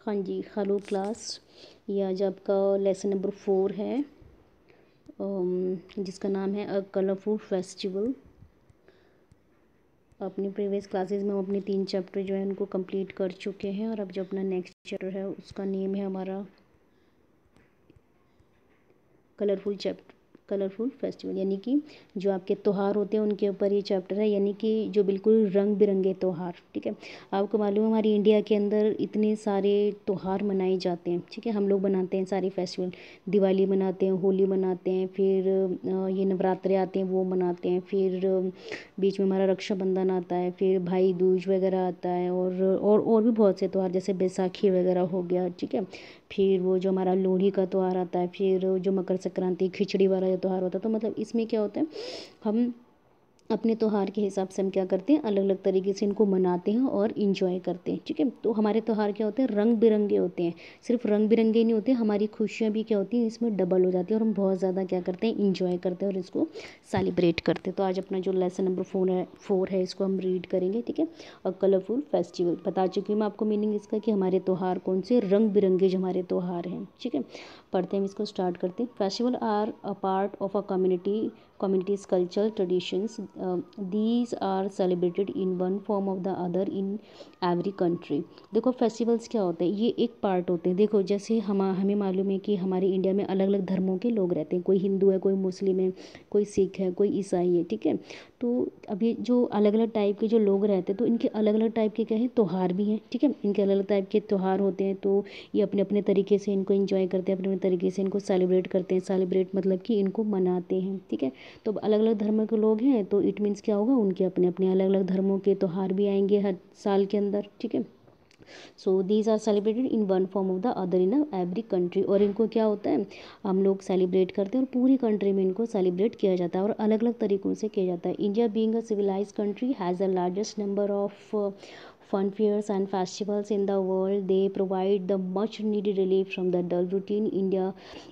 हाँ जी, hello class. ये आज आपका लेसन नंबर 4 है, जिसका नाम है अ कलरफुल फेस्टिवल। अपने प्रीवियस क्लासेस में हम अपने 3 चैप्टर जो है उनको कंप्लीट कर चुके हैं, और अब जो अपना नेक्स्ट चैप्टर है उसका नेम है हमारा कलरफुल फेस्टिवल, यानी कि जो आपके त्यौहार होते हैं उनके ऊपर ये चैप्टर है, यानी कि जो बिल्कुल रंग बिरंगे त्यौहार। ठीक है, आपको मालूम है हमारी इंडिया के अंदर इतने सारे त्यौहार मनाए जाते हैं। ठीक है, हम लोग बनाते हैं सारे फेस्टिवल, दिवाली मनाते हैं, होली मनाते हैं, फिर ये नवरात्रे आते हैं वो मनाते हैं, फिर बीच में हमारा रक्षाबंधन आता है, फिर भाई दूज वगैरह आता है, और भी बहुत से त्यौहार जैसे बैसाखी वगैरह हो गया। ठीक है, फिर वो जो हमारा लोहड़ी का त्यौहार आता है, फिर जो मकर संक्रांति खिचड़ी वाला जो त्यौहार होता है। तो मतलब इसमें क्या होता है, हम अपने त्यौहार के हिसाब से हम क्या करते हैं, अलग अलग तरीके से इनको मनाते हैं और इन्जॉय करते हैं। ठीक है, तो हमारे त्यौहार क्या होते हैं, रंग बिरंगे होते हैं। सिर्फ रंग बिरंगे नहीं होते, हमारी खुशियाँ भी क्या होती हैं इसमें डबल हो जाती है, और हम बहुत ज़्यादा क्या करते हैं, इन्जॉय करते हैं और इसको सेलिब्रेट करते हैं। तो आज अपना जो लेसन नंबर 4 है इसको हम रीड करेंगे। ठीक है, अ कलरफुल फेस्टिवल बता चुकी हूँ मैं आपको मीनिंग इसका, कि हमारे त्यौहार कौन से, रंग बिरंगे जो हमारे त्यौहार हैं। ठीक है, पढ़ते हैं, इसको स्टार्ट करते हैं। Festival are a part of a community's cultural traditions. These are celebrated in one form of the other in every country. देखो फेस्टिवल्स क्या होते हैं, ये एक पार्ट होते हैं। देखो जैसे हमें मालूम है कि हमारे इंडिया में अलग अलग धर्मों के लोग रहते हैं, कोई हिंदू है, कोई मुस्लिम है, कोई सिख है, कोई ईसाई है। ठीक है, तो अभी जो अलग अलग टाइप के जो लोग रहते हैं, तो इनके अलग अलग टाइप के क्या है, त्यौहार भी हैं। ठीक है, इनके अलग अलग टाइप के त्यौहार होते हैं, तो ये अपने अपने तरीके से इनको एंजॉय करते हैं, अपने अपने तरीके से इनको सेलिब्रेट करते हैं। सेलिब्रेट मतलब कि इनको मनाते हैं। ठीक है, तो अलग अलग धर्म के लोग हैं, तो इट मीन्स क्या होगा, उनके अपने अपने अलग अलग धर्मों के त्यौहार भी आएंगे हर साल के अंदर। ठीक है, so these are celebrated in one form of the other in every country. और इनको क्या होता है, हम लोग सेलिब्रेट करते हैं और पूरी कंट्री में इनको सेलिब्रेट किया जाता है, और अलग अलग तरीक़ों से किया जाता है। India being a civilised country has the largest number of fun fairs and festivals in the world. They provide the much needed relief from the dull routine.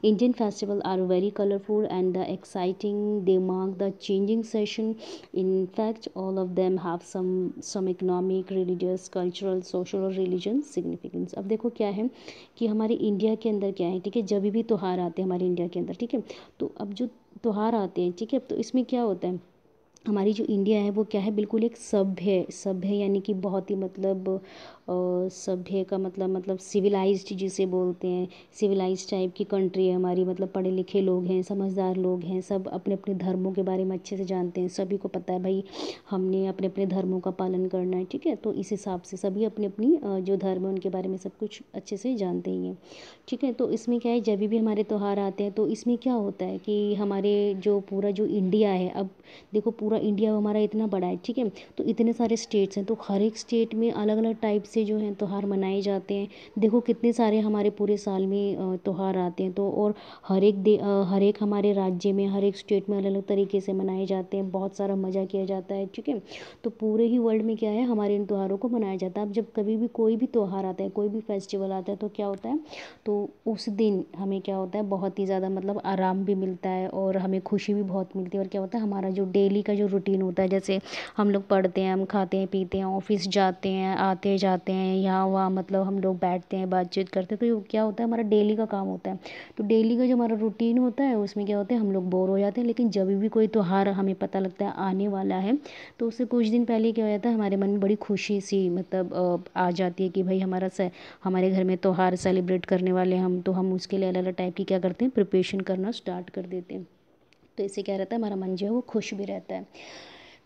Indian festivals are very colorful and exciting. They mark the changing session. In fact, all of them have some economic, religious, cultural, social और religion significance. अब देखो क्या है कि हमारे India के अंदर क्या है। ठीक है, जब भी त्यौहार आते हैं हमारे इंडिया के अंदर, ठीक है, तो अब जो त्यौहार आते हैं, ठीक है, तो इसमें क्या होता है, हमारी जो इंडिया है वो क्या है, बिल्कुल एक सभ्य यानी कि बहुत ही मतलब सभ्य का मतलब सिविलाइज्ड जिसे बोलते हैं, सिविलाइज्ड टाइप की कंट्री है हमारी। मतलब पढ़े लिखे लोग हैं, समझदार लोग हैं, सब अपने अपने धर्मों के बारे में अच्छे से जानते हैं। सभी को पता है भाई हमने अपने अपने धर्मों का पालन करना है। ठीक है, तो इस हिसाब से सभी अपनी अपनी जो धर्म है उनके बारे में सब कुछ अच्छे से जानते ही हैं। ठीक है, तो इसमें क्या है, जब भी हमारे त्यौहार आते हैं तो इसमें क्या होता है कि हमारे जो पूरा जो इंडिया है, अब देखो पूरा इंडिया हमारा इतना बड़ा है। ठीक है, तो इतने सारे स्टेट्स हैं, तो हर एक स्टेट में अलग अलग टाइप से जो हैं त्यौहार मनाए जाते हैं। देखो कितने सारे हमारे पूरे साल में त्यौहार आते हैं, तो और हर एक हमारे राज्य में, हर एक स्टेट में अलग अलग तरीके से मनाए जाते हैं, बहुत सारा मज़ा किया जाता है। ठीक है, तो पूरे ही वर्ल्ड में क्या है, हमारे इन त्योहारों को मनाया जाता है। अब जब कभी भी कोई भी त्यौहार आता है, कोई भी फेस्टिवल आता है, तो क्या होता है, तो उस दिन हमें क्या होता है, बहुत ही ज़्यादा मतलब आराम भी मिलता है और हमें खुशी भी बहुत मिलती है। और क्या होता है, हमारा जो डेली का जो रूटीन होता है, जैसे हम लोग पढ़ते हैं, हम खाते हैं पीते हैं, ऑफिस जाते हैं, आते जाते हैं, यहाँ वहाँ मतलब हम लोग बैठते हैं, बातचीत करते हैं, तो ये क्या होता है, हमारा डेली का काम होता है। तो डेली का जो हमारा रूटीन होता है उसमें क्या होता है, हम लोग बोर हो जाते हैं। लेकिन जब भी कोई त्यौहार हमें पता लगता है आने वाला है, तो उससे कुछ दिन पहले क्या हो जाता है, हमारे मन में बड़ी खुशी सी मतलब आ जाती है कि भाई हमारे घर में त्यौहार सेलिब्रेट करने वाले हम, तो हम उसके लिए अलग अलग टाइप की क्या करते हैं, प्रिपरेशन करना स्टार्ट कर देते हैं। तो इससे क्या रहता है, हमारा मन जो है वो खुश भी रहता है।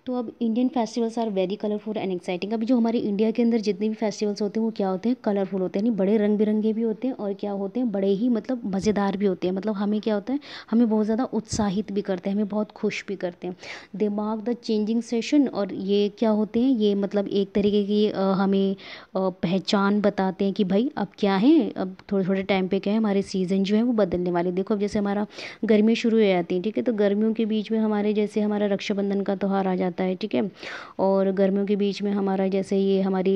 तो अब Indian festivals are very colourful and exciting. अभी जो हमारे इंडिया के अंदर जितने भी फेस्टिवल्स होते हैं वो क्या होते हैं, कलरफुल होते हैं, यानी बड़े रंग बिरंगे भी होते हैं, और क्या होते हैं, बड़े ही मतलब मज़ेदार भी होते हैं। मतलब हमें क्या होता है, हमें बहुत ज़्यादा उत्साहित भी करते हैं, हमें बहुत खुश भी करते हैं। दे मार्क द चेंजिंग सेशन, और ये क्या होते हैं, ये मतलब एक तरीके की हमें पहचान बताते हैं कि भाई अब क्या है, अब थोड़े थोड़े टाइम पे क्या है, हमारे सीज़न जो है वो बदलने वाले। देखो अब जैसे हमारा गर्मी शुरू हो जाती है, ठीक है, तो गर्मियों के बीच में हमारे जैसे हमारा रक्षाबंधन का त्यौहार आ जाता जाता है, ठीक है। और गर्मियों के बीच में हमारा जैसे ये हमारी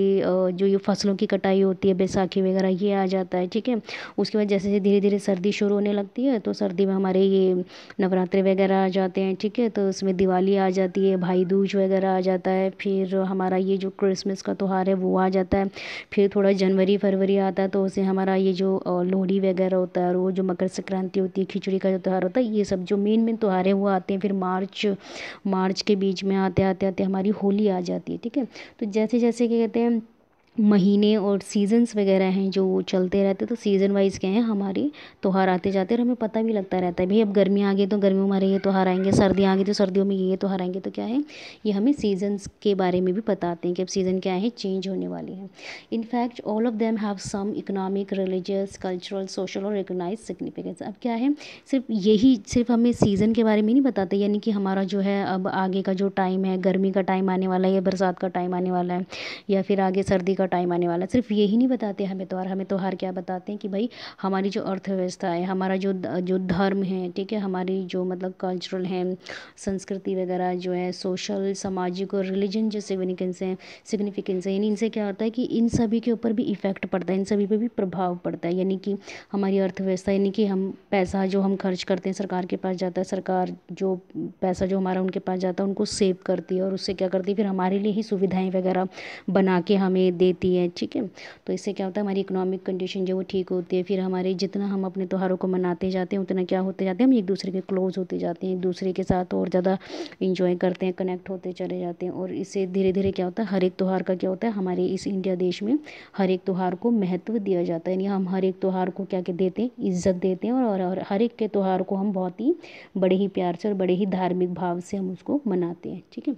जो ये फसलों की कटाई होती है, बैसाखी वगैरह, ये आ जाता है, ठीक है। उसके बाद जैसे धीरे धीरे सर्दी शुरू होने लगती है तो सर्दी में हमारे ये नवरात्रि वगैरह आ जाते हैं, ठीक है। तो उसमें दिवाली आ जाती है, भाई दूज वगैरह आ जाता है, फिर हमारा ये जो क्रिसमस का त्यौहार है वो आ जाता है। फिर थोड़ा जनवरी फरवरी आता है तो उसे हमारा ये जो लोहड़ी वगैरह होता है और वो जो मकर संक्रांति होती है, खिचड़ी का जो त्यौहार होता है, ये सब जो मेन मेन त्यौहार है वो आते हैं। फिर मार्च के बीच में आते आते आते हमारी होली आ जाती है, ठीक है। तो जैसे जैसे क्या कहते हैं महीने और सीजन्स वगैरह हैं जो वो चलते रहते, तो सीज़न वाइज क्या है हमारे त्यौहार आते जाते हैं और हमें पता भी लगता रहता है भाई अब गर्मियाँ आ गई तो गर्मियों में हमारे ये त्यौहार आएंगे, सर्दियाँ आ गई तो सर्दियों में ये त्यौहार आएंगे। तो क्या है, ये हमें सीजन्स के बारे में भी बताते हैं कि अब सीज़न क्या है, चेंज होने वाली है। In fact all of them have some economic, religious, cultural, social और रिकग्नाइज सिग्निफिकेंस। अब क्या है, सिर्फ हमें सीज़न के बारे में नहीं बताते, यानी कि हमारा जो है अब आगे का जो टाइम है, गर्मी का टाइम आने वाला है या बरसात का टाइम आने वाला है या फिर आगे सर्दी का टाइम आने वाला है, सिर्फ यही नहीं बताते हमें त्यौहार क्या बताते हैं कि भाई हमारी जो अर्थव्यवस्था है, हमारा जो धर्म है, ठीक है, हमारी जो मतलब कल्चरल है, संस्कृति वगैरह जो है, सोशल, सामाजिक और रिलीजन जो सिग्निफिकेंस है, यानी इनसे क्या होता है कि इन सभी के ऊपर भी इफ़ेक्ट पड़ता है, इन सभी पे भी प्रभाव पड़ता है। यानी कि हमारी अर्थव्यवस्था, यानी कि हम पैसा जो हम खर्च करते हैं सरकार के पास जाता है, सरकार जो पैसा जो हमारा उनके पास जाता है उनको सेव करती है और उससे क्या करती है फिर हमारे लिए ही सुविधाएं वगैरह बना के हमें देती है, ठीक है। तो इससे क्या होता है हमारी इकोनॉमिक कंडीशन जो वो ठीक होती है। फिर हमारे जितना हम अपने त्योहारों को मनाते जाते हैं उतना क्या होते जाते हैं, हम एक दूसरे के क्लोज होते जाते हैं, एक दूसरे के साथ और ज़्यादा इंजॉय करते हैं, कनेक्ट होते चले जाते हैं। और इससे धीरे धीरे क्या होता है, हर एक त्यौहार का क्या होता है, हमारे इस इंडिया देश में हर एक त्यौहार को महत्व दिया जाता है, यानी हम हर एक त्यौहार को क्या देते हैं, इज्जत देते हैं और हर एक के त्यौहार को हम बहुत ही बड़े ही प्यार से और बड़े ही धार्मिक भाव से हम उसको मनाते हैं, ठीक है।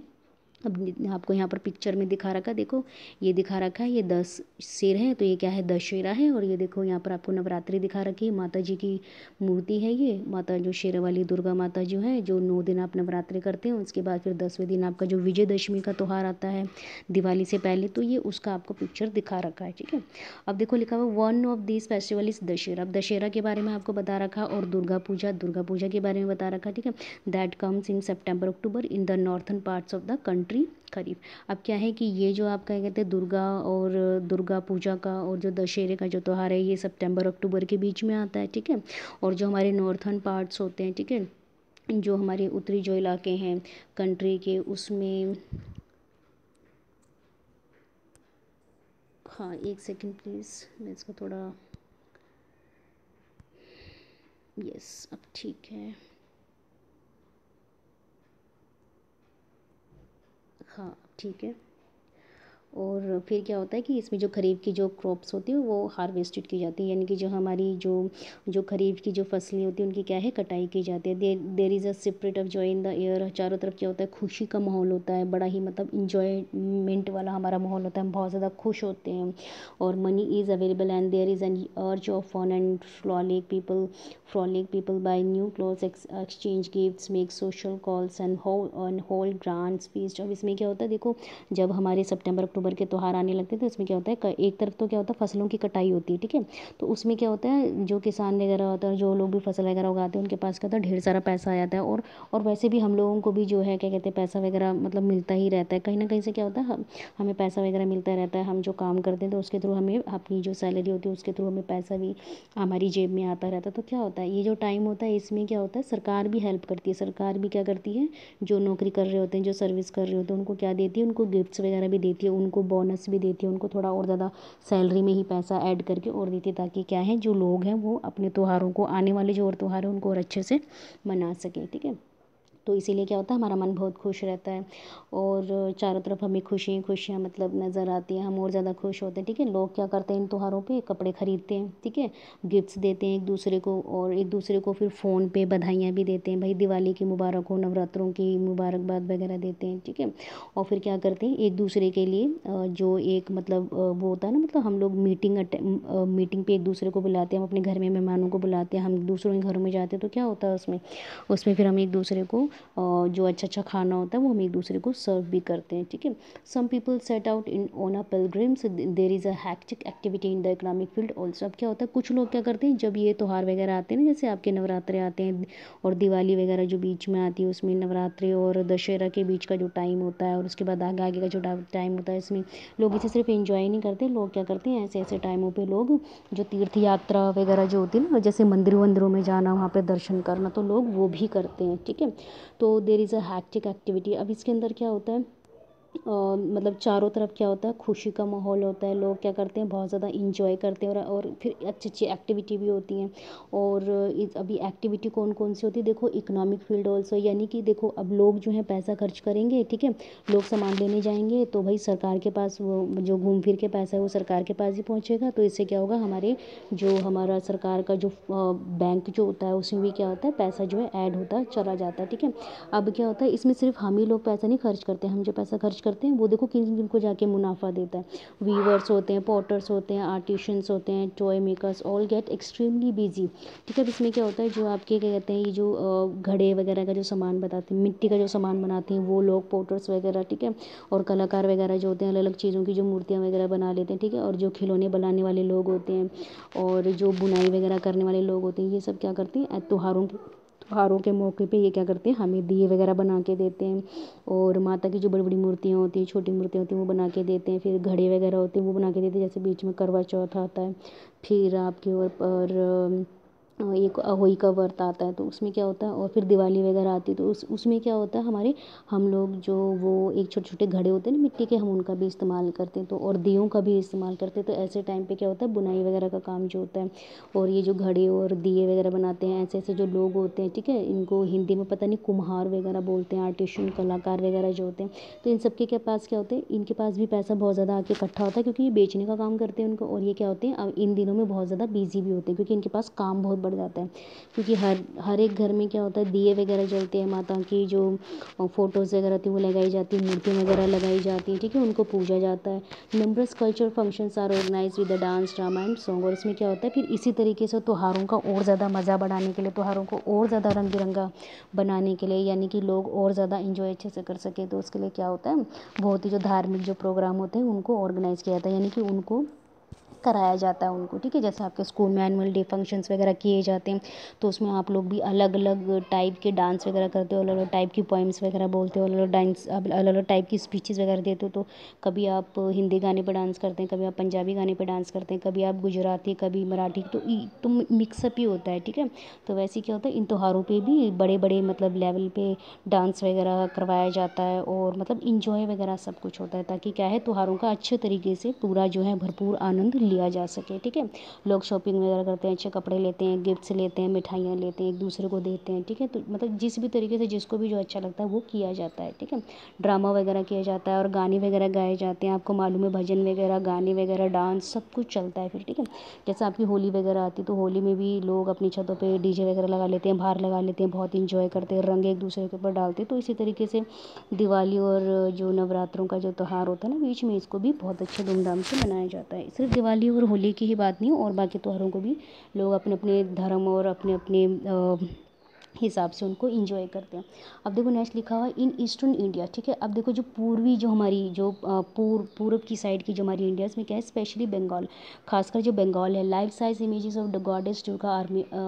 अब आपको यहाँ पर पिक्चर में दिखा रखा, देखो ये दिखा रखा है, ये 10 सिर है तो ये क्या है, दशहरा है। और ये देखो यहाँ पर आपको नवरात्रि दिखा रखी है, माता जी की मूर्ति है, ये माता जो शेर वाली दुर्गा माता जो है, जो 9 दिन आप नवरात्रि करते हैं। उसके बाद फिर 10वें दिन आपका जो विजयदशमी का त्यौहार आता है दिवाली से पहले, तो ये उसका आपको पिक्चर दिखा रखा है, ठीक है। अब देखो लिखा हुआ one of this festival is Dussehra. अब दशहरा के बारे में आपको बता रखा और दुर्गा पूजा के बारे में बता रखा, ठीक है। That comes in September October in the northern parts of the country kharif. अब क्या है कि ये जो आप क्या कहते हैं दुर्गा पूजा का और जो दशहरे का जो त्यौहार है ये सितंबर अक्टूबर के बीच में आता है, ठीक है। और जो हमारे नॉर्थन पार्ट्स होते हैं, ठीक है, जो हमारे उत्तरी जो इलाके हैं कंट्री के, उसमें हाँ एक सेकंड प्लीज़, मैं इसको थोड़ा, यस अब ठीक है, हाँ ठीक है। और फिर क्या होता है कि इसमें जो खरीफ की जो क्रॉप्स होती है वो हार्वेस्टेड की जाती है, यानी कि जो हमारी जो खरीफ की जो फसलें होती है उनकी क्या है, कटाई की जाती है। There is a spirit of joy in the air. चारों तरफ क्या होता है, खुशी का माहौल होता है, बड़ा ही मतलब इंजॉयमेंट वाला हमारा माहौल होता है, हम बहुत ज़्यादा खुश होते हैं। और money is available and there is an urge of fun and frolic people buy new clothes, exchange gifts, make social calls and hold grand feast। अब इसमें क्या होता है, देखो जब हमारे सितंबर अक्टूबर के त्यौहार आने लगते हैं तो इसमें क्या होता है, एक तरफ तो क्या होता है फसलों की कटाई होती है, ठीक है। तो उसमें क्या होता है, जो किसान वगैरह होता है, जो लोग भी फसल वगैरह उगाते हैं, उनके पास क्या होता है, ढेर सारा पैसा आ जाता है। और वैसे भी हम लोगों को भी जो है क्या कहते हैं, पैसा वगैरह मतलब मिलता ही रहता है, कहीं ना कहीं से क्या होता है, हमें पैसा वगैरह मिलता रहता है। हम जो काम करते हैं तो उसके थ्रू हमें अपनी जो सैलरी होती है उसके थ्रू हमें पैसा भी हमारी जेब में आता रहता है। तो क्या होता है, ये जो टाइम होता है इसमें क्या होता है, सरकार भी हेल्प करती है। सरकार भी क्या करती है, जो नौकरी कर रहे होते हैं, जो सर्विस कर रहे होते हैं, उनको क्या देती है, उनको गिफ्ट्स वगैरह भी देती है, उनको बोनस भी देती है, उनको थोड़ा और ज़्यादा सैलरी में ही पैसा ऐड करके और देती है, ताकि क्या है जो लोग हैं वो अपने त्योहारों को, आने वाले जो और त्यौहार हैं उनको और अच्छे से मना सकें, ठीक है। तो इसीलिए क्या होता है, हमारा मन बहुत खुश रहता है और चारों तरफ हमें खुशियाँ खुशियाँ मतलब नज़र आती हैं, हम और ज़्यादा खुश होते हैं, ठीक है। लोग क्या करते हैं इन त्योहारों पे, कपड़े खरीदते हैं, ठीक है, गिफ्ट्स देते हैं एक दूसरे को और एक दूसरे को फिर फ़ोन पे बधाइयाँ भी देते हैं, भाई दिवाली की मुबारक हो, नवरात्रों की मुबारकबाद वगैरह देते हैं, ठीक है। और फिर क्या करते हैं एक दूसरे के लिए जो एक मतलब वो होता है ना, मतलब हम लोग मीटिंग पे एक दूसरे को बुलाते हैं, हम अपने घर में मेहमानों को बुलाते हैं, हम दूसरों के घरों में जाते हैं, तो क्या होता है उसमें फिर हम एक दूसरे को जो अच्छा अच्छा खाना होता है वो हम एक दूसरे को सर्व भी करते हैं, ठीक है। Some people set out in on a pilgrims, there is a hectic activity in the economic field also. अब क्या होता है, कुछ लोग क्या करते हैं जब ये त्यौहार वगैरह आते हैं ना, जैसे आपके नवरात्रे आते हैं और दिवाली वगैरह जो बीच में आती है, उसमें नवरात्रि और दशहरा के बीच का जो टाइम होता है और उसके बाद आगे आगे का जो टाइम होता है, इसमें लोग इसे सिर्फ एंजॉय नहीं करते, लोग क्या करते हैं ऐसे ऐसे टाइमों पे लोग जो तीर्थ यात्रा वगैरह जो होती है ना, जैसे मंदिरों वंदिरों में जाना, वहाँ पे दर्शन करना, तो लोग वो भी करते हैं, ठीक है। तो there is a hectic activity. अब इसके अंदर क्या होता है, मतलब चारों तरफ क्या होता है, खुशी का माहौल होता है, लोग क्या करते हैं बहुत ज़्यादा इंजॉय करते हैं और फिर अच्छी अच्छी एक्टिविटी भी होती हैं। और अभी एक्टिविटी कौन कौन सी होती है, देखो इकोनॉमिक फील्ड ऑल्सो, यानी कि देखो अब लोग जो है पैसा खर्च करेंगे, ठीक है, लोग सामान लेने जाएंगे तो भाई सरकार के पास वो जो घूम फिर के पैसा है वो सरकार के पास ही पहुंचेगा, तो इससे क्या होगा, हमारा सरकार का जो बैंक जो होता है उसमें भी क्या होता है, पैसा जो है ऐड होता चला जाता है, ठीक है। अब क्या होता है, इसमें सिर्फ हम ही लोग पैसा नहीं खर्च करते, हम जो पैसा खर्च करते हैं वो देखो किन किन को जाके मुनाफा देता है। वीवर्स होते हैं, पॉटर्स होते हैं, आर्टिशियंस होते हैं, toy makers, all get extremely busy, ठीक है। इसमें क्या होता है, जो आपके क्या कहते हैं, ये जो घड़े वगैरह का जो सामान बताते हैं, मिट्टी का जो सामान बनाते हैं वो लोग, पोटर्स वगैरह, ठीक है, और कलाकार वगैरह जो होते हैं अलग अलग चीज़ों की जो मूर्तियाँ वगैरह बना लेते हैं, ठीक है, और जो खिलौने बनाने वाले लोग होते हैं और जो बुनाई वगैरह करने वाले लोग होते हैं, ये सब क्या करते हैं, त्योहारों के मौके पे ये क्या करते हैं, हमें दिए वगैरह बना के देते हैं। और माता की जो बड़ी बड़ी मूर्तियाँ होती हैं, छोटी मूर्तियाँ होती हैं, वो बना के देते हैं। फिर घड़े वगैरह होते हैं वो बना के देते हैं, जैसे बीच में करवा चौथ आता है, फिर आपके और एक अहोई का व्रत आता है, तो उसमें क्या होता है, और फिर दिवाली वगैरह आती है, तो उसमें क्या होता है, हम लोग जो वो एक छोटे छोटे घड़े होते हैं ना मिट्टी के, हम उनका भी इस्तेमाल करते हैं, तो और दियों का भी इस्तेमाल करते हैं। तो ऐसे टाइम पे क्या होता है, बुनाई वगैरह का काम जो होता है, और ये जो घड़े और दिए वगैरह बनाते हैं, ऐसे ऐसे जो लोग होते हैं, ठीक है, इनको हिंदी में पता नहीं कुम्हार वगैरह बोलते हैं, आर्टिशियन कलाकार वगैरह जो होते हैं, तो इन सबके के पास क्या होते हैं, इनके पास भी पैसा बहुत ज़्यादा आके इकट्ठा होता है, क्योंकि ये बेचने का काम करते हैं उनको, और ये क्या होते हैं अब इन दिनों में बहुत ज़्यादा बिजी भी होते हैं, क्योंकि इनके पास काम बहुत बढ़ जाता है। क्योंकि हर एक घर में क्या होता है, दिए वगैरह जलते हैं, माता की जो फोटोज़ वगैरह होती है वो लगाई जाती है, मूर्तियाँ वगैरह लगाई जाती है, ठीक है, उनको पूजा जाता है। Numbers culture functions are organise with the dance, drama and song. और इसमें क्या होता है, फिर इसी तरीके से त्योहारों का और ज़्यादा मज़ा बढ़ाने के लिए, त्योहारों को और ज़्यादा रंग बिरंगा बनाने के लिए, यानी कि लोग और ज़्यादा इंजॉय अच्छे से कर सके, तो उसके लिए क्या होता है, बहुत ही जो धार्मिक जो प्रोग्राम होते हैं उनको ऑर्गेनाइज़ किया जाता है, यानी कि उनको कराया जाता है उनको, ठीक है। जैसे आपके स्कूल में एनुअल डे फंक्शंस वगैरह किए जाते हैं, तो उसमें आप लोग भी अलग अलग टाइप के डांस वगैरह करते हो, अलग अलग टाइप की पोइम्स वगैरह बोलते हो, अलग अलग डांस, अलग अलग टाइप की स्पीचेस वगैरह देते हो। तो कभी आप हिंदी गाने पर डांस करते हैं, कभी आप पंजाबी गाने पर डांस करते हैं, कभी आप गुजराती, कभी मराठी, तो मिक्सअप ही होता है, ठीक है। तो वैसे क्या होता है, इन त्योहारों पर भी बड़े बड़े मतलब लेवल पे डांस वगैरह करवाया जाता है, और मतलब इंजॉय वगैरह सब कुछ होता है, ताकि क्या है, त्योहारों का अच्छे तरीके से पूरा जो है भरपूर आनंद लिया जा सके, ठीक है। लोग शॉपिंग वगैरह करते हैं, अच्छे कपड़े लेते हैं, गिफ्ट्स लेते हैं, मिठाइयाँ लेते हैं, एक दूसरे को देते हैं, ठीक है। तो मतलब जिस भी तरीके से जिसको भी जो अच्छा लगता है वो किया जाता है, ठीक है। ड्रामा वगैरह किया जाता है और गाने वगैरह गाए जाते हैं, आपको मालूम है, भजन वगैरह, गाने वगैरह, डांस सब कुछ चलता है फिर, ठीक है। जैसे आपकी होली वगैरह आती है, तो होली में भी लोग अपनी छतों पे डीजे वगैरह लगा लेते हैं, बाहर लगा लेते हैं, बहुत इंजॉय करते हैं, रंग एक दूसरे के ऊपर डालते हैं। तो इसी तरीके से दिवाली और जो नवरात्रों का जो त्यौहार होता है ना बीच में, इसको भी बहुत अच्छे धूमधाम से मनाया जाता है। सिर्फ दिवाली और होली की ही बात नहीं, और बाकी त्योहारों को भी लोग अपने अपने धर्म और अपने अपने हिसाब से उनको इंजॉय करते हैं। अब देखो नेक्स्ट लिखा हुआ है इन ईस्टर्न इंडिया, ठीक है। अब देखो जो पूर्वी जो हमारी जो पूर्व की साइड की जो हमारी इंडिया, इसमें क्या है, स्पेशली बंगाल, खासकर जो बंगाल है, life size images of the goddess Durga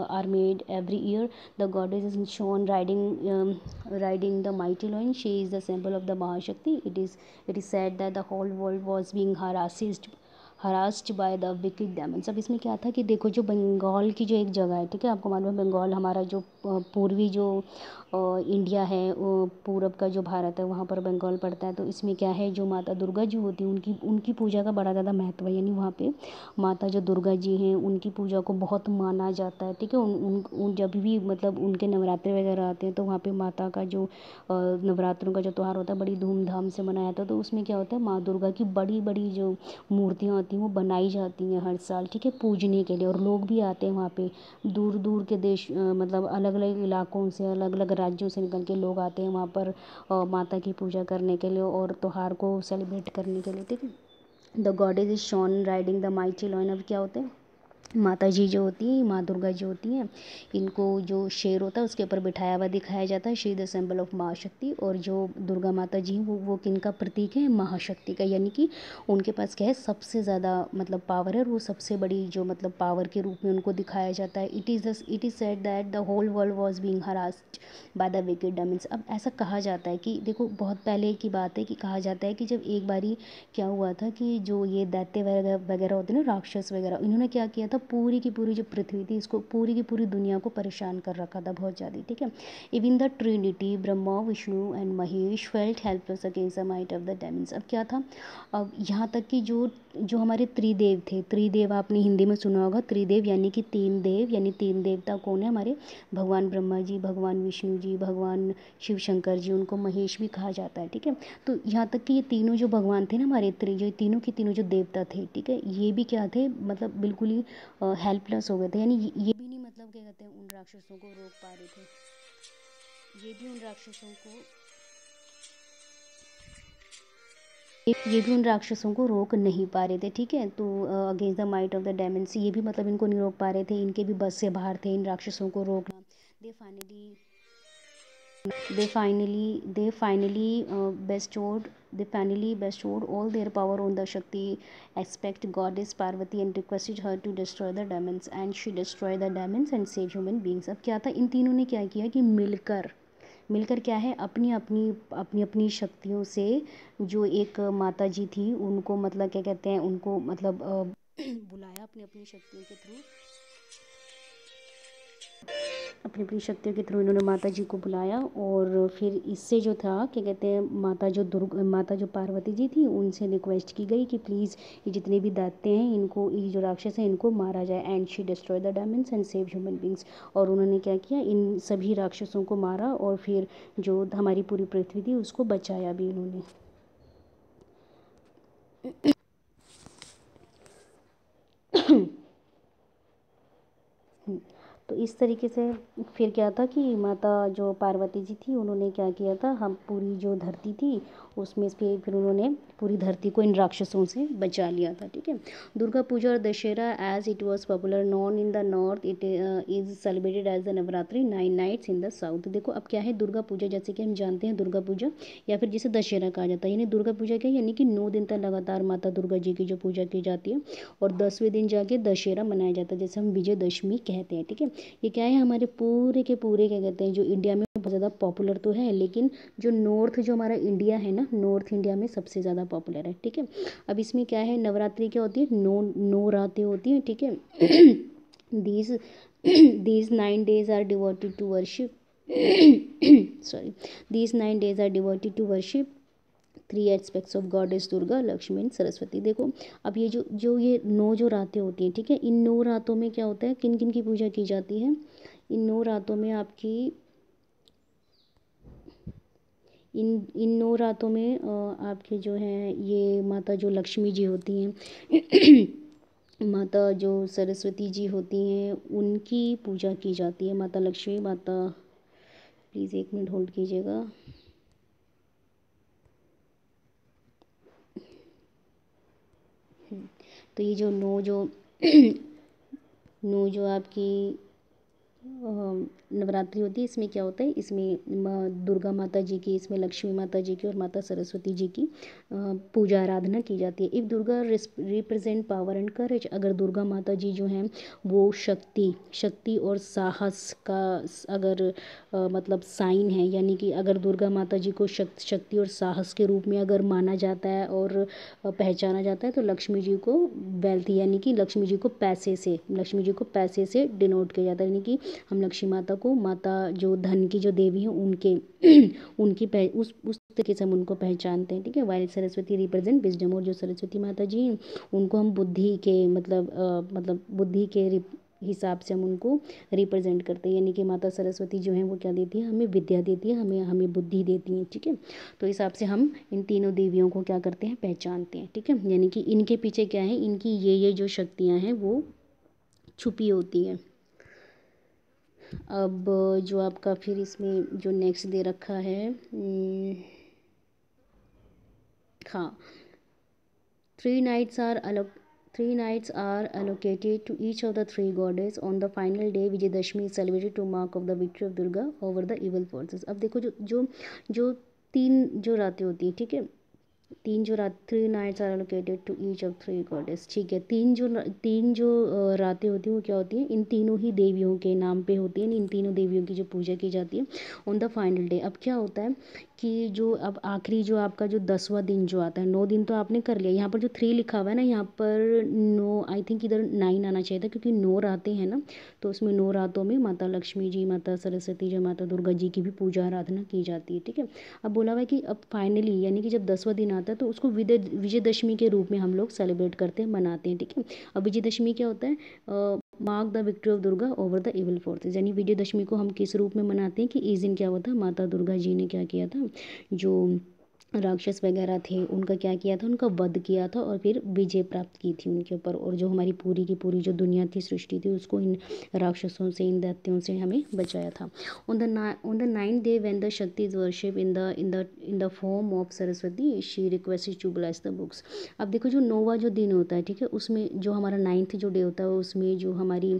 are made every year. The goddess is shown riding the mighty lion, she is the symbol of the Mahashakti. It is said that the whole world was being harassed by the wicked demons. अब इसमें क्या था कि देखो जो बंगाल की जो एक जगह है, ठीक है, आपको मालूम है बंगाल हमारा जो पूर्वी जो इंडिया है, पूरब का जो भारत है, वहाँ पर बंगाल पड़ता है। तो इसमें क्या है, जो माता दुर्गा जी होती है उनकी उनकी पूजा का बड़ा ज़्यादा महत्व है, यानी वहाँ पे माता जो दुर्गा जी हैं उनकी पूजा को बहुत माना जाता है, ठीक है। उन जब भी मतलब उनके नवरात्रे वगैरह आते हैं, तो वहाँ पे माता का जो नवरात्रों का जो त्यौहार होता है बड़ी धूमधाम से मनाया जाता है। तो उसमें क्या होता है, माँ दुर्गा की बड़ी बड़ी जो मूर्तियाँ होती हैं वो बनाई जाती हैं हर साल, ठीक है, पूजने के लिए, और लोग भी आते हैं वहाँ पे, दूर दूर के देश मतलब अलग अलग इलाकों से, अलग अलग राज्यों से निकल के लोग आते हैं वहाँ पर माता की पूजा करने के लिए और त्यौहार को सेलिब्रेट करने के लिए, ठीक है। The goddess is shown riding the mighty lion. अब क्या होते हैं, माता जी जो होती हैं, माँ दुर्गा जो होती हैं, इनको जो शेर होता है उसके ऊपर बिठाया हुआ दिखाया जाता है, she is the symbol of महाशक्ति। और जो दुर्गा माता जी हैं वो किनका प्रतीक है, महाशक्ति का, यानी कि उनके पास क्या है, सबसे ज़्यादा मतलब पावर है, और वो सबसे बड़ी जो मतलब पावर के रूप में उनको दिखाया जाता है। It is said that the whole world was being harassed by the wicked demons. अब ऐसा कहा जाता है कि देखो, बहुत पहले की बात है कि कहा जाता है कि जब एक बारी क्या हुआ था कि जो ये दैत्य वगैरह वगैरह होते हैं ना, राक्षस वगैरह, इन्होंने क्या किया था, पूरी की पूरी जो पृथ्वी थी इसको, पूरी की पूरी दुनिया को परेशान कर रखा था बहुत ज़्यादा, ठीक है। Even the Trinity Brahma Vishnu and Mahesh felt helpless against the might of the Demons. अब क्या था, अब यहाँ तक कि जो जो हमारे त्रिदेव थे, त्रिदेव आपने हिंदी में सुना होगा, त्रिदेव यानी कि तीन देव, यानी तीन देवता कौन है हमारे, भगवान ब्रह्मा जी, भगवान विष्णु जी, भगवान शिव शंकर जी, उनको महेश भी कहा जाता है, ठीक है। तो यहाँ तक कि ये तीनों जो भगवान थे ना हमारे, जो तीनों के तीनों जो देवता थे, ठीक है, ये भी क्या थे, मतलब बिल्कुल ही हेल्पलेस हो गए थे, यानी ये भी नहीं, मतलब क्या कहते हैं, उन राक्षसों को रोक पा रहे थे, ये भी उन राक्षसों को ये भी उन राक्षसों को रोक नहीं पा रहे थे, ठीक है। तो against the might of the Demons, ये भी मतलब इनको नहीं रोक पा रहे थे, इनके भी बस से बाहर थे इन राक्षसों को रोकना। They finally they finally bestowed all their power on the Shakti aspect goddess Parvati and requested her to destroy the demons, and she destroyed the demons and save human beings। अब क्या था, इन तीनों ने क्या किया कि मिलकर मिलकर क्या है, अपनी अपनी अपनी अपनी शक्तियों से, जो एक माता जी थी उनको मतलब क्या कहते हैं, उनको मतलब बुलाया अपनी अपनी शक्तियों के थ्रू, अपनी अपनी शक्तियों के थ्रू इन्होंने माता जी को बुलाया। और फिर इससे जो था क्या कहते हैं, माता जो पार्वती जी थी उनसे रिक्वेस्ट की गई कि प्लीज़ ये जितने भी दैत्य हैं, इनको, ये जो राक्षस हैं, इनको मारा जाए। And she destroy the diamonds and save human beings. और उन्होंने क्या किया, इन सभी राक्षसों को मारा, और फिर जो हमारी पूरी पृथ्वी थी उसको बचाया भी इन्होंने। तो इस तरीके से फिर क्या था कि माता जो पार्वती जी थी उन्होंने क्या किया था, हम पूरी जो धरती थी उसमें से फिर उन्होंने पूरी धरती को इन राक्षसों से बचा लिया था, ठीक है। दुर्गा पूजा और Dussehra as it was popular known in the north, it is celebrated as the Navratri 9 nights in the south. देखो अब क्या है, दुर्गा पूजा जैसे कि हम जानते हैं, दुर्गा पूजा या फिर जिसे दशहरा कहा जाता है, यानी दुर्गा पूजा क्या, यानी कि 9 दिन तक लगातार माता दुर्गा जी की जो पूजा की जाती है, और 10वें दिन जाके दशहरा मनाया जाता है, जैसे हम विजयदशमी कहते हैं, ठीक है। ये क्या है, हमारे पूरे के पूरे क्या कहते हैं, जो इंडिया में बहुत ज़्यादा पॉपुलर तो है, लेकिन जो नॉर्थ, जो हमारा इंडिया है ना, नॉर्थ इंडिया में सबसे ज़्यादा पॉपुलर है, ठीक है। अब इसमें क्या है, नवरात्रि क्या होती है, नौ रातें होती हैं, ठीक है। These these 9 days are devoted to worship sorry, these 9 days are devoted to worship three aspects of goddess Durga, Lakshmi and Saraswati. देखो अब ये ये 9 जो रातें होती हैं, ठीक है, इन 9 रातों में क्या होता है, किन किन की पूजा की जाती है, इन 9 रातों में आपकी इन 9 रातों में आपके जो हैं ये माता जो लक्ष्मी जी होती हैं माता जो सरस्वती जी होती हैं उनकी पूजा की जाती है, माता लक्ष्मी, माता, प्लीज़ 1 मिनट होल्ड कीजिएगा। तो ये जो नौ जो आपकी नवरात्रि होती है, इसमें क्या होता है, इसमें दुर्गा माता जी की, इसमें लक्ष्मी माता जी की और माता सरस्वती जी की पूजा आराधना की जाती है। If Durga represent power and courage, अगर दुर्गा माता जी जो हैं वो शक्ति और साहस का अगर मतलब साइन है, यानी कि अगर दुर्गा माता जी को शक्ति और साहस के रूप में अगर माना जाता है और पहचाना जाता है, तो लक्ष्मी जी को वेल्थ, यानी कि लक्ष्मी जी को पैसे से डिनोट किया जाता है, यानी कि हम लक्ष्मी माता को, माता जो धन की जो देवी हैं उनके उस तरीके से हम उनको पहचानते हैं, ठीक है। वाइल सरस्वती रिप्रेजेंट विजडम, और जो सरस्वती माता जी हैं उनको हम बुद्धि के मतलब बुद्धि के हिसाब से हम उनको रिप्रेजेंट करते हैं, यानी कि माता सरस्वती जो हैं वो क्या देती है, हमें विद्या देती है, हमें बुद्धि देती हैं, ठीक है। तो इस हिसाब से हम इन तीनों देवियों को क्या करते हैं, पहचानते हैं, ठीक है। यानी कि इनके पीछे क्या है, इनकी ये जो शक्तियाँ हैं वो छुपी होती हैं। अब जो आपका फिर इसमें जो नेक्स्ट दे रखा है, हाँ, 3 nights are 3 nights are allocated to each of the 3 goddess. On the final day, Vijayadashmi is celebrated to mark of the victory of Durga over the evil forces. अब देखो जो जो जो 3 जो रातें होती हैं, ठीक है, 3 जो रात 3 nights are allocated to each of 3 goddess, ठीक है। 3 जो रातें होती हैं वो क्या होती हैं, इन तीनों ही देवियों के नाम पे होती हैं, इन तीनों देवियों की जो पूजा की जाती है ऑन द फाइनल डे। अब क्या होता है कि जो अब आखिरी जो आपका जो 10वां दिन जो आता है, 9 दिन तो आपने कर लिया, यहाँ पर जो 3 लिखा हुआ है ना, यहाँ पर 9, आई थिंक इधर 9 आना चाहिए था, क्योंकि 9 रातें हैं ना, तो उसमें 9 रातों में माता लक्ष्मी जी, माता सरस्वती जी, माता दुर्गा जी की भी पूजा आराधना की जाती है, ठीक है। अब बोला हुआ है कि अब फाइनली यानी कि जब 10वां दिन आता है तो उसको विजयदशमी के रूप में हम लोग सेलिब्रेट करते हैं, मनाते हैं, ठीक है। अब विजयदशमी क्या होता है, mark the victory of Durga over the evil forces, यानी विजयदशमी को हम किस रूप में मनाते हैं कि इस दिन क्या हुआ था, माता दुर्गा जी ने क्या किया था, जो राक्षस वगैरह थे उनका क्या किया था, उनका वध किया था और फिर विजय प्राप्त की थी उनके ऊपर, और जो हमारी पूरी की पूरी जो दुनिया थी, सृष्टि थी, उसको इन राक्षसों से, इन दैत्यों से हमें बचाया था। On the 9th day when the Shakti is worship in the form of Saraswati, she requested to bless the books. अब देखो जो 9वां जो दिन होता है, ठीक है, उसमें जो हमारा 9th जो डे होता है, उसमें जो हमारी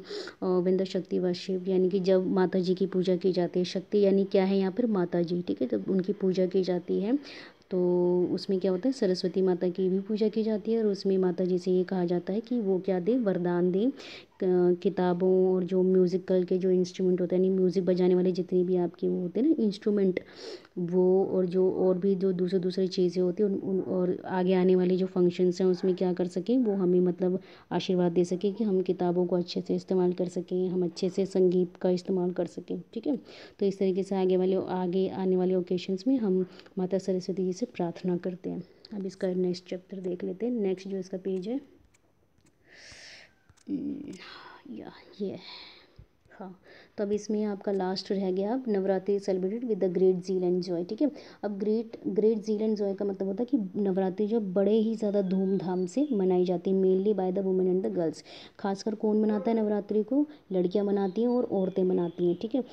व्हेन द शक्ति वर्शिप, यानी कि जब माता जी की पूजा की जाती है, शक्ति यानी क्या है यहाँ पर, माता जी, ठीक है, जब उनकी पूजा की जाती है तो उसमें क्या होता है, सरस्वती माता की भी पूजा की जाती है, और उसमें माता जी से ये कहा जाता है कि वो क्या दे, वरदान दे, किताबों और जो म्यूज़िकल के जो इंस्ट्रूमेंट होते हैं, यानी म्यूज़िक बजाने वाले जितने भी आपके वो होते हैं ना इंस्ट्रूमेंट, वो और जो और भी जो दूसरी चीज़ें होती हैं उन और आगे आने वाले जो फंक्शंस हैं उसमें क्या कर सकें, वो हमें मतलब आशीर्वाद दे सकें कि हम किताबों को अच्छे से इस्तेमाल कर सकें, हम अच्छे से संगीत का इस्तेमाल कर सकें, ठीक है। तो इस तरीके से आगे आने वाले ओकेशंस में हम माता सरस्वती जी से प्रार्थना करते हैं। अब इसका नेक्स्ट चैप्टर देख लेते हैं। नेक्स्ट जो इसका पेज है, या ये, हाँ, तो अब इसमें आपका लास्ट रह गया, अब Navratri celebrated with the great zeal and Joy, ठीक है। अब ग्रेट ज़ील एंड जॉय का मतलब होता है कि नवरात्रि जो बड़े ही ज़्यादा धूमधाम से मनाई जाती है, mainly by the women and the girls. खासकर कौन मनाता है नवरात्रि को, लड़कियां मनाती हैं और औरतें मनाती हैं, ठीक है।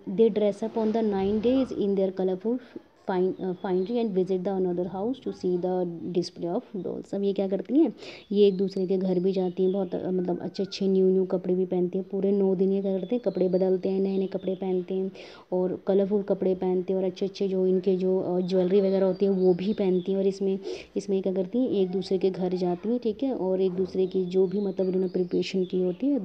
दे dress up on the 9 days in their colourful finery and visit the another house to see the display of dolls। अब ये क्या करती हैं, ये एक दूसरे के घर भी जाती हैं, बहुत मतलब अच्छे अच्छे न्यू कपड़े भी पहनती हैं, पूरे 9 दिन ये क्या करते हैं, कपड़े बदलते हैं, नए नए कपड़े पहनते हैं और कलरफुल कपड़े पहनते हैं, और अच्छे अच्छे जो इनके जो ज्वेलरी वगैरह होती है वो भी पहनती हैं, और इसमें क्या करती हैं, एक दूसरे के घर जाती हैं, ठीक है, और एक दूसरे की जो भी मतलब इन्होंने प्रिपरेशन की होती है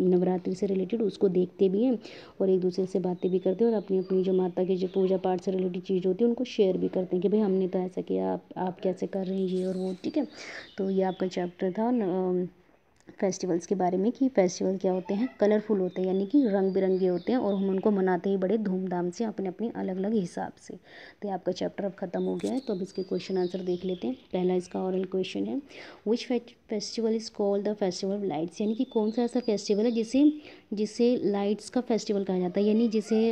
नवरात्रि से रिलेटेड उसको देखते भी हैं, और एक दूसरे से बातें भी करते हैं, और अपनी अपनी जो माता की जो पूजा पाठ से रिलेटेड चीज़ होती है उनको शेयर भी करते हैं कि भाई हमने तो ऐसा किया, आप कैसे कर रहे हैं ये और वो, ठीक है। तो ये आपका चैप्टर था फेस्टिवल्स के बारे में, कि फेस्टिवल क्या होते हैं, कलरफुल होते हैं, यानी कि रंग बिरंगे होते हैं, और हम उनको मनाते ही बड़े धूमधाम से अपने अपने अलग अलग हिसाब से। तो ये आपका चैप्टर अब ख़त्म हो गया है, तो अब इसके क्वेश्चन आंसर देख लेते हैं। पहला इसका ऑरल क्वेश्चन है, which festival is called the festival of lights, यानी कि कौन सा ऐसा फेस्टिवल है जिसे लाइट्स का फेस्टिवल कहा जाता है, यानी जिसे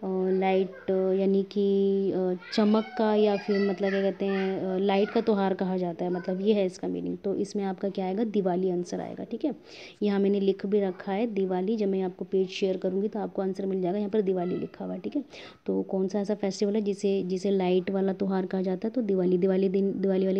लाइट यानी कि चमक का, या फिर मतलब क्या कहते हैं, लाइट का त्यौहार कहा जाता है, मतलब ये है इसका मीनिंग। तो इसमें आपका क्या आएगा, दिवाली आंसर आएगा, ठीक है। यहाँ मैंने लिख भी रखा है दिवाली, जब मैं आपको पेज शेयर करूँगी तो आपको आंसर मिल जाएगा, यहाँ पर दिवाली लिखा हुआ है, ठीक है। तो कौन सा ऐसा फेस्टिवल है जिसे लाइट वाला त्यौहार कहा जाता है, तो दिवाली वाले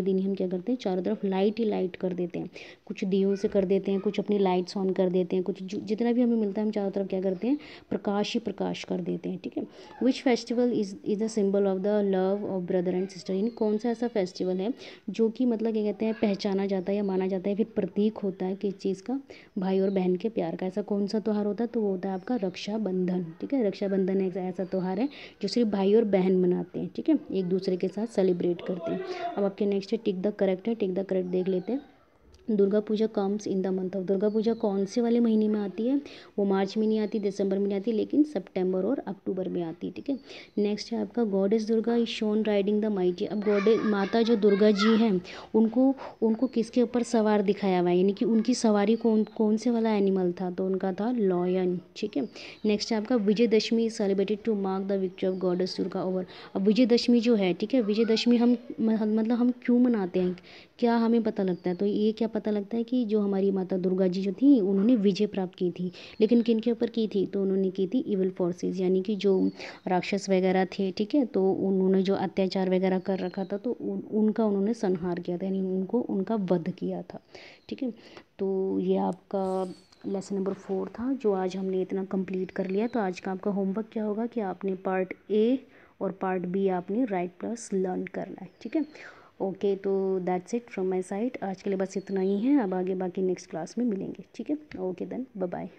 दिन ही हम क्या करते हैं, चारों तरफ लाइट ही लाइट कर देते हैं, कुछ दियों से कर देते हैं, कुछ अपनी लाइट्स ऑन कर देते हैं, कुछ जितना भी हमें मिलता है हम चारों तरफ क्या करते हैं, प्रकाश ही प्रकाश कर देते हैं, ठीक है। Which festival is the symbol of the love of brother and sister, यानी कौन सा ऐसा फेस्टिवल है जो कि मतलब क्या कहते हैं, पहचाना जाता है या माना जाता है, फिर प्रतीक होता है किस चीज़ का, भाई और बहन के प्यार का। ऐसा कौन सा त्यौहार होता है, तो वो होता है आपका रक्षाबंधन, ठीक है। रक्षाबंधन एक ऐसा त्यौहार है जो सिर्फ भाई और बहन मनाते हैं, ठीक है, एक दूसरे के साथ सेलिब्रेट करते हैं। अब आपके नेक्स्ट है टिक द करेक्ट, है टिक द करेक्ट देख लेते हैं। Durga Puja comes in the month of, Durga Puja कौन से वाले महीने में आती है, वो मार्च में नहीं आती, दिसंबर में नहीं आती, लेकिन सितंबर और अक्टूबर में आती है, ठीक है। नेक्स्ट है आपका goddess Durga is shown riding the mighty. अब गॉडेस माता जो दुर्गा जी हैं उनको किसके ऊपर सवार दिखाया हुआ है, यानी कि उनकी सवारी कौन से वाला एनिमल था, तो उनका था लॉयन, ठीक है। नेक्स्ट है आपका Vijayadashami is celebrated to mark the victory of goddess Durga over. अब विजयदशमी जो है, ठीक है, विजयदशमी हम मतलब हम क्यों मनाते हैं, क्या हमें पता लगता है, तो ये क्या पता लगता है कि जो हमारी माता दुर्गा जी जो थी उन्होंने विजय प्राप्त की थी, लेकिन किन के ऊपर की थी, तो उन्होंने की थी इविल फोर्सेस, यानी कि जो राक्षस वगैरह थे, ठीक है, तो उन्होंने जो अत्याचार वगैरह कर रखा था तो उनका उन्होंने संहार किया था, यानी उनको उनका वध किया था, ठीक है। तो ये आपका लेसन नंबर 4 था जो आज हमने इतना कंप्लीट कर लिया। तो आज का आपका होमवर्क क्या होगा कि आपने पार्ट ए और पार्ट बी आपने राइट प्लस लर्न करना है, ठीक है। ओके, तो that's it from my side, आज के लिए बस इतना ही है। अब आगे बाकी नेक्स्ट क्लास में मिलेंगे, ठीक है। Okay then, bye bye.